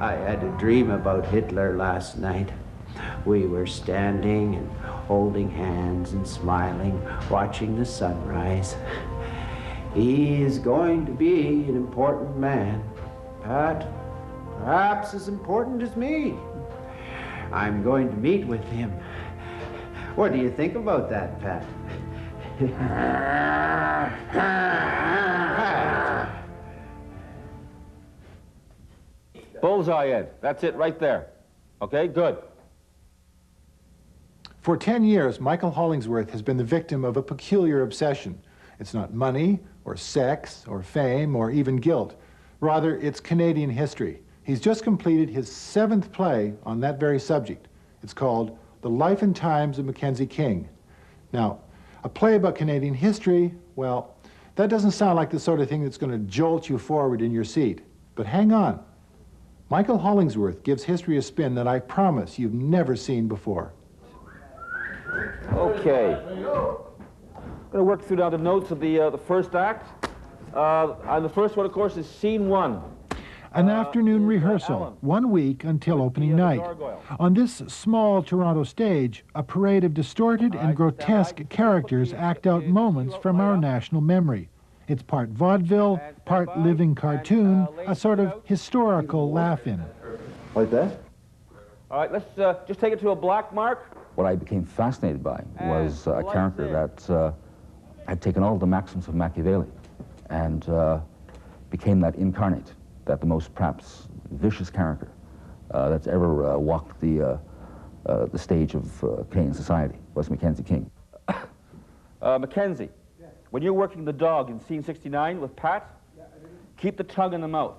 I had a dream about Hitler last night. We were standing and holding hands and smiling, watching the sunrise. He is going to be an important man, Pat, perhaps as important as me. I'm going to meet with him. What do you think about that, Pat? Bullseye, Ed. That's it right there. Okay, good. For 10 years, Michael Hollingsworth has been the victim of a peculiar obsession. It's not money, or sex, or fame, or even guilt. Rather, it's Canadian history. He's just completed his 7th play on that very subject. It's called The Life and Times of Mackenzie King. Now, a play about Canadian history, well, that doesn't sound like the sort of thing that's going to jolt you forward in your seat. But hang on. Michael Hollingsworth gives history a spin that I promise you've never seen before. Okay. I'm going to work through now the notes of the first act. And the first one, of course, is scene 1. An afternoon rehearsal, 1 week until opening night. On this small Toronto stage, a parade of distorted and grotesque characters act out moments from our national memory. It's part vaudeville, part living cartoon, a sort of historical laugh-in. Like that? All right, let's just take it to a black mark. What I became fascinated by was a character that had taken all the maxims of Machiavelli and became that incarnate, that the most perhaps vicious character that's ever walked the stage of Canadian society was Mackenzie King. Mackenzie, when you're working the dog in scene 69 with Pat, keep the tongue in the mouth.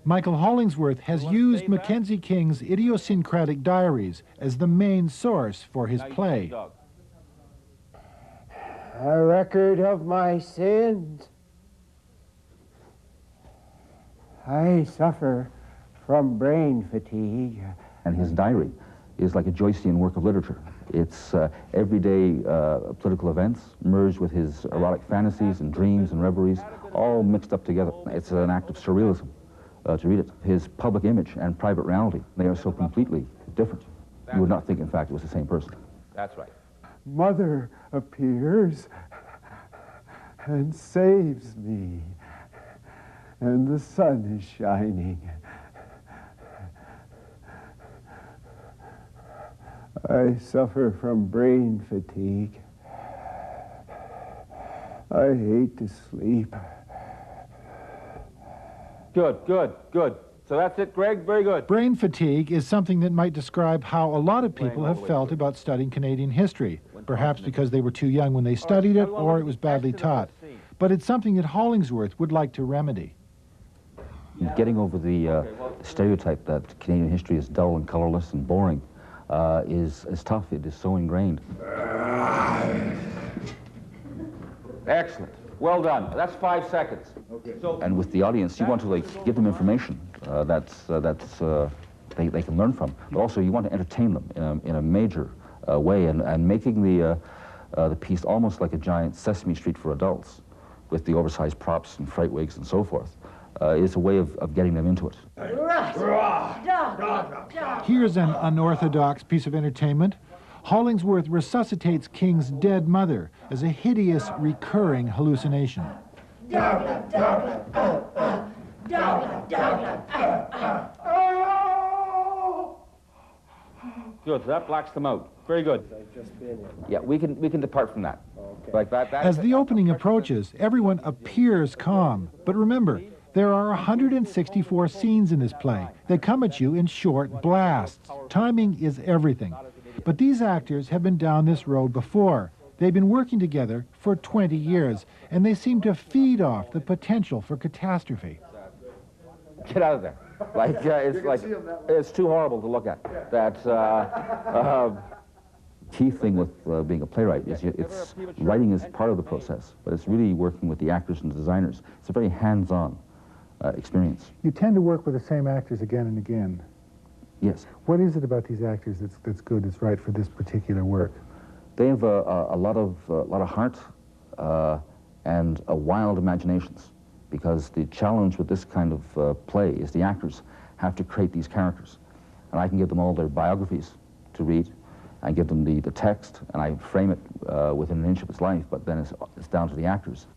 Michael Hollingsworth has used Mackenzie King's idiosyncratic diaries as the main source for his play. A record of my sins. I suffer from brain fatigue. And his diary is like a Joycean work of literature. It's everyday political events merged with his erotic fantasies and dreams and reveries, all mixed up together. It's an act of surrealism to read it. His public image and private reality, they are so completely different. You would not think, in fact, it was the same person. That's right. Mother appears and saves me, and the sun is shining. I suffer from brain fatigue. I hate to sleep. Good, good, good. So that's it, Greg? Very good. Brain fatigue is something that might describe how a lot of people have felt about studying Canadian history, perhaps because they were too young when they studied it or it was badly taught. But it's something that Hollingsworth would like to remedy. Getting over the stereotype that Canadian history is dull and colorless and boring is tough. It is so ingrained. Excellent. Well done. That's 5 seconds. Okay. So, and with the audience, you want to give them information they can learn from, but also you want to entertain them in a major way, and making the piece almost like a giant Sesame Street for adults, with the oversized props and fright wigs and so forth, is a way of getting them into it. Here's an unorthodox piece of entertainment. Hollingsworth resuscitates King's dead mother as a hideous, recurring hallucination. good. So that blacks them out. Very good. Yeah, we can depart from that. Okay. Like that. As the opening approaches, everyone appears calm. But remember, there are 164 scenes in this play. They come at you in short blasts. Timing is everything. But these actors have been down this road before. They've been working together for 20 years, and they seem to feed off the potential for catastrophe. Get out of there. It's too horrible to look at. That key thing with being a playwright is writing is part of the process, but it's really working with the actors and the designers. It's a very hands-on experience. You tend to work with the same actors again and again. Yes. What is it about these actors that's good, that's right for this particular work? They have a lot of heart and wild imaginations, because the challenge with this kind of play is the actors have to create these characters. And I can give them all their biographies to read. I give them the text, and I frame it within an inch of its life, but then it's down to the actors.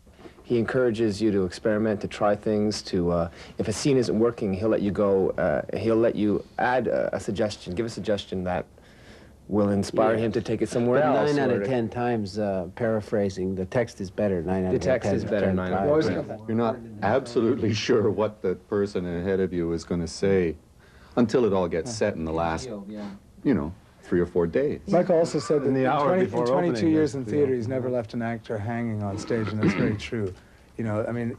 He encourages you to experiment, to try things, to, if a scene isn't working, he'll let you go, he'll let you add a suggestion, give a suggestion that will inspire him to take it somewhere But else. 9 out of 10 times, paraphrasing, the text is better 9 out of 10 The text is better 9 out of 10. You're not absolutely sure what the person ahead of you is going to say until it all gets set in the last, you know, 3 or 4 days. Michael also said that in 22 opening, years in theater, he's never left an actor hanging on stage, and that's very true. You know, I mean,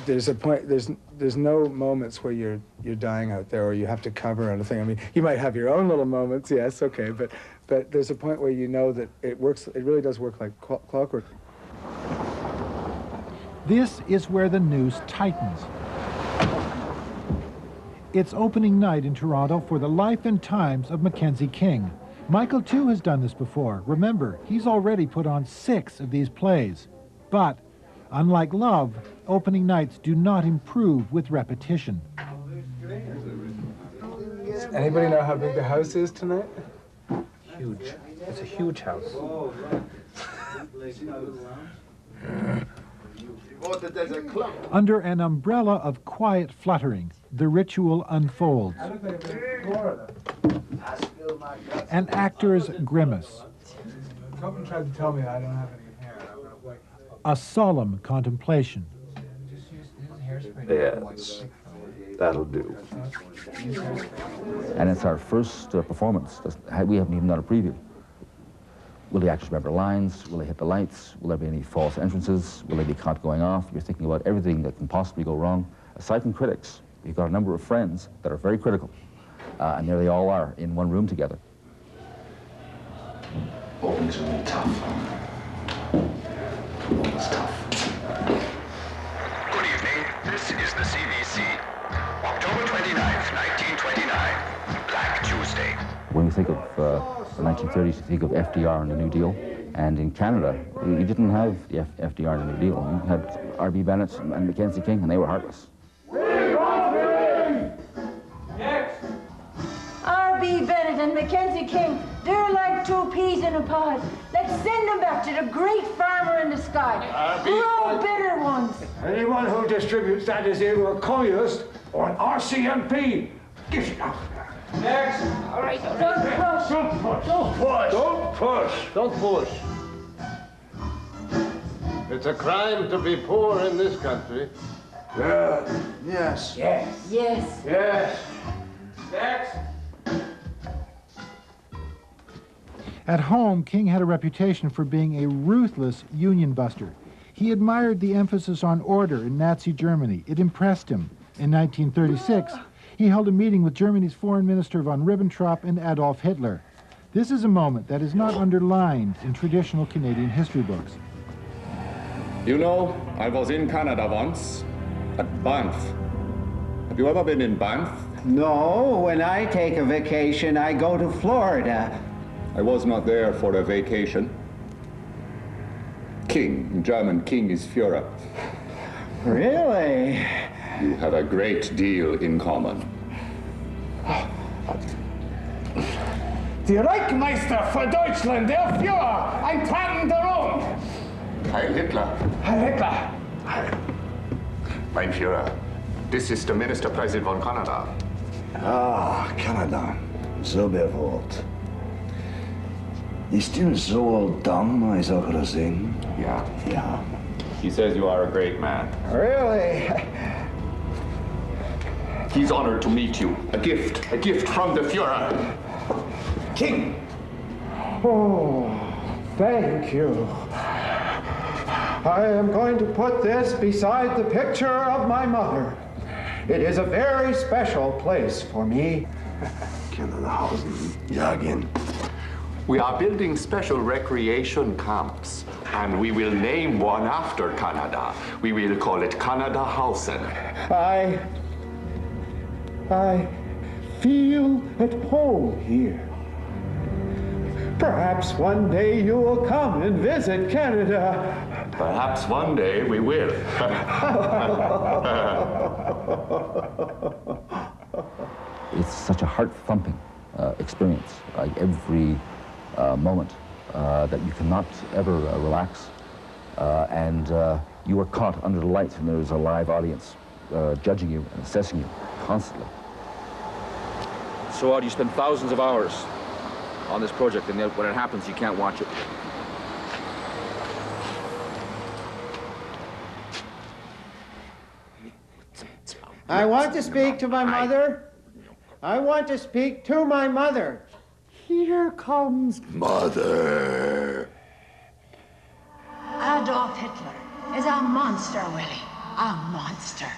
there's a point, there's no moments where you're dying out there or you have to cover anything. I mean, you might have your own little moments, yes, okay, but there's a point where you know that it works, it really does work like clockwork. This is where the noose tightens. It's opening night in Toronto for the life and times of Mackenzie King. Michael, too, has done this before. Remember, he's already put on 6 of these plays. But, unlike Love, opening nights do not improve with repetition. Anybody know how big the house is tonight? Huge. It's a huge house. Under an umbrella of quiet fluttering, the ritual unfolds. An actor's grimace. Someone tried to tell me I don't have any hair. A solemn contemplation. Yes, that'll do. And it's our first performance. We haven't even done a preview. Will the actors remember lines? Will they hit the lights? Will there be any false entrances? Will they be caught going off? You're thinking about everything that can possibly go wrong. Aside from critics, we've got a number of friends that are very critical. And there they all are in one room together. Opening's gonna be tough. It's tough. Good evening. This is the CBC. October 29th, 1929. Black Tuesday. When we think of the 1930s, you think of FDR and the New Deal. And in Canada, we didn't have the FDR and the New Deal. We had R.B. Bennett and Mackenzie King, and they were heartless. R.B. Bennett and Mackenzie King, they're like 2 peas in a pod. Let's send them back to the great farmer in the sky. Grow bitter ones. Anyone who distributes that is either a communist or an RCMP. Get it out. Next. All right, don't push. Don't push. Don't push. Don't push. Don't push. It's a crime to be poor in this country. Yeah. Yes. Yes. Yes. Yes. Next. At home, King had a reputation for being a ruthless union buster. He admired the emphasis on order in Nazi Germany. It impressed him. In 1936, he held a meeting with Germany's Foreign Minister von Ribbentrop and Adolf Hitler. This is a moment that is not underlined in traditional Canadian history books. You know, I was in Canada once, at Banff. Have you ever been in Banff? No, when I take a vacation, I go to Florida. I was not there for a vacation. King, in German, King is Führer. Really? You have a great deal in common. Die Reichsmeister für Deutschland, der Führer, ein tragender Rom. Heil Hitler. Heil Hitler. Mein Führer, this is the Minister President von Canada. Ah, Canada. So bewohnt. Ist still so dumb, I sag das Ding. Yeah. Ja. He says you are a great man. Really? He's honored to meet you. A gift from the Führer. King. Oh, thank you. I am going to put this beside the picture of my mother. It is a very special place for me. Canadahausen. Ja, again. We are building special recreation camps, and we will name one after Canada. We will call it Canadahausen. I feel at home here. Perhaps one day you will come and visit Canada. Perhaps one day we will. such a heart-thumping experience, like every moment that you cannot ever relax. And you are caught under the light, and there's a live audience judging you and assessing you constantly. So you spend thousands of hours on this project, and then when it happens, you can't watch it. I want to speak to my mother. I want to speak to my mother. Here comes Mother. Adolf Hitler is a monster, Willie. A monster.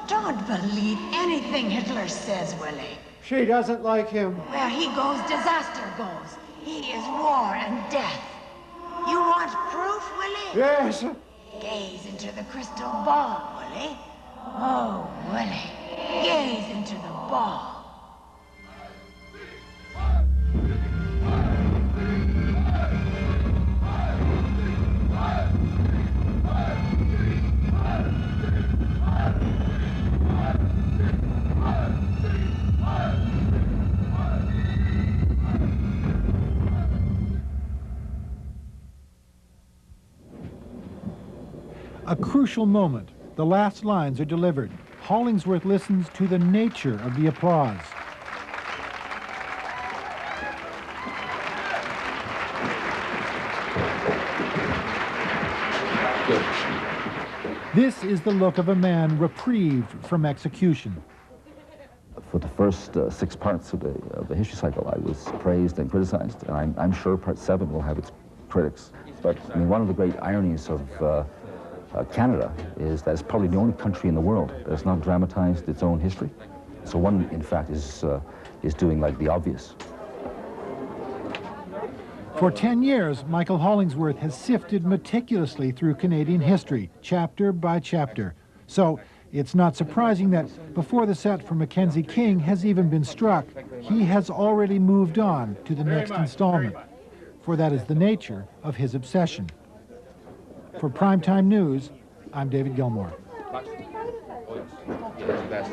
Don't believe anything Hitler says, Willie. She doesn't like him. Where he goes, disaster goes. He is war and death. You want proof, Willie? Yes. Gaze into the crystal ball, Willie. Oh, Willie. Gaze into the ball. A crucial moment. The last lines are delivered. Hollingsworth listens to the nature of the applause. This is the look of a man reprieved from execution. For the first 6 parts of the history cycle, I was praised and criticized, and I'm sure part 7 will have its critics. But I mean, one of the great ironies of Canada is that it's probably the only country in the world that has not dramatized its own history. So one, in fact, is doing like the obvious. For 10 years, Michael Hollingsworth has sifted meticulously through Canadian history, chapter by chapter. So it's not surprising that before the set for Mackenzie King has even been struck, he has already moved on to the next installment. For that is the nature of his obsession. For Primetime News, I'm David Gilmore. Oh, yes.